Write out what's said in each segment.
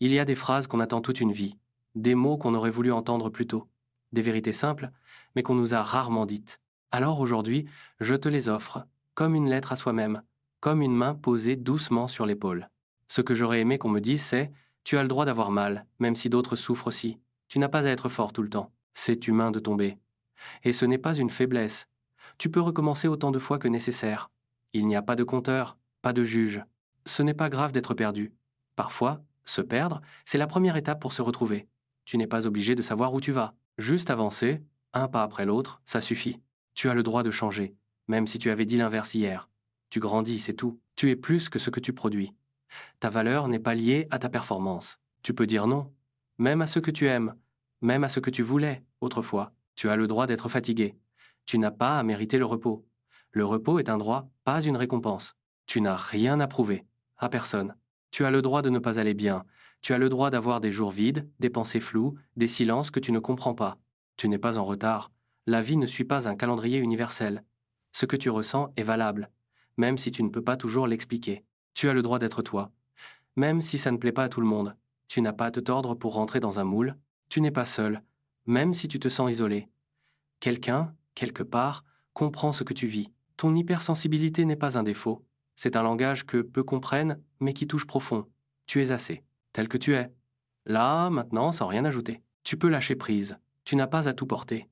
Il y a des phrases qu'on attend toute une vie, des mots qu'on aurait voulu entendre plus tôt, des vérités simples, mais qu'on nous a rarement dites. Alors aujourd'hui, je te les offre, comme une lettre à soi-même, comme une main posée doucement sur l'épaule. Ce que j'aurais aimé qu'on me dise, c'est: tu as le droit d'avoir mal, même si d'autres souffrent aussi. Tu n'as pas à être fort tout le temps. C'est humain de tomber. Et ce n'est pas une faiblesse. Tu peux recommencer autant de fois que nécessaire. Il n'y a pas de compteur, pas de juge. Ce n'est pas grave d'être perdu. Parfois, se perdre, c'est la première étape pour se retrouver. Tu n'es pas obligé de savoir où tu vas. Juste avancer, un pas après l'autre, ça suffit. Tu as le droit de changer, même si tu avais dit l'inverse hier. Tu grandis, c'est tout. Tu es plus que ce que tu produis. Ta valeur n'est pas liée à ta performance. Tu peux dire non, même à ceux que tu aimes, même à ce que tu voulais autrefois. Tu as le droit d'être fatigué. Tu n'as pas à mériter le repos. Le repos est un droit, pas une récompense. Tu n'as rien à prouver, à personne. Tu as le droit de ne pas aller bien. Tu as le droit d'avoir des jours vides, des pensées floues, des silences que tu ne comprends pas. Tu n'es pas en retard. La vie ne suit pas un calendrier universel. Ce que tu ressens est valable, même si tu ne peux pas toujours l'expliquer. Tu as le droit d'être toi, même si ça ne plaît pas à tout le monde. Tu n'as pas à te tordre pour rentrer dans un moule. Tu n'es pas seul, même si tu te sens isolé. Quelqu'un, quelque part, comprend ce que tu vis. Ton hypersensibilité n'est pas un défaut. C'est un langage que peu comprennent, mais qui touche profond. Tu es assez, tel que tu es. Là, maintenant, sans rien ajouter. Tu peux lâcher prise. Tu n'as pas à tout porter.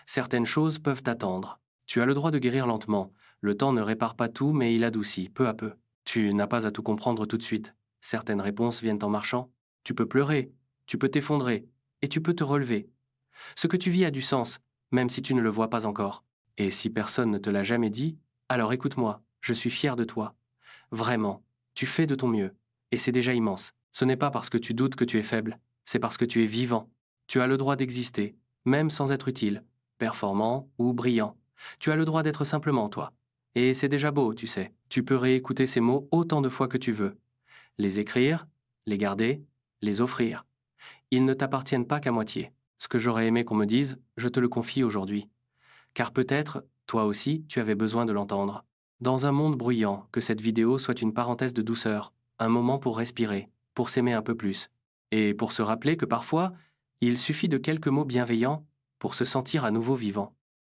Certaines choses peuvent t'attendre. Tu as le droit de guérir lentement. Le temps ne répare pas tout, mais il adoucit, peu à peu. Tu n'as pas à tout comprendre tout de suite. Certaines réponses viennent en marchant. Tu peux pleurer, tu peux t'effondrer, et tu peux te relever. Ce que tu vis a du sens, même si tu ne le vois pas encore. Et si personne ne te l'a jamais dit, alors écoute-moi, je suis fier de toi. Vraiment, tu fais de ton mieux. Et c'est déjà immense. Ce n'est pas parce que tu doutes que tu es faible, c'est parce que tu es vivant. Tu as le droit d'exister, même sans être utile, performant ou brillant. Tu as le droit d'être simplement toi. Et c'est déjà beau, tu sais. Tu peux réécouter ces mots autant de fois que tu veux. Les écrire, les garder, les offrir. Ils ne t'appartiennent pas qu'à moitié. Ce que j'aurais aimé qu'on me dise, je te le confie aujourd'hui. Car peut-être, toi aussi, tu avais besoin de l'entendre. Dans un monde bruyant, que cette vidéo soit une parenthèse de douceur, un moment pour respirer, pour s'aimer un peu plus. Et pour se rappeler que parfois, il suffit de quelques mots bienveillants pour se sentir à nouveau vivant.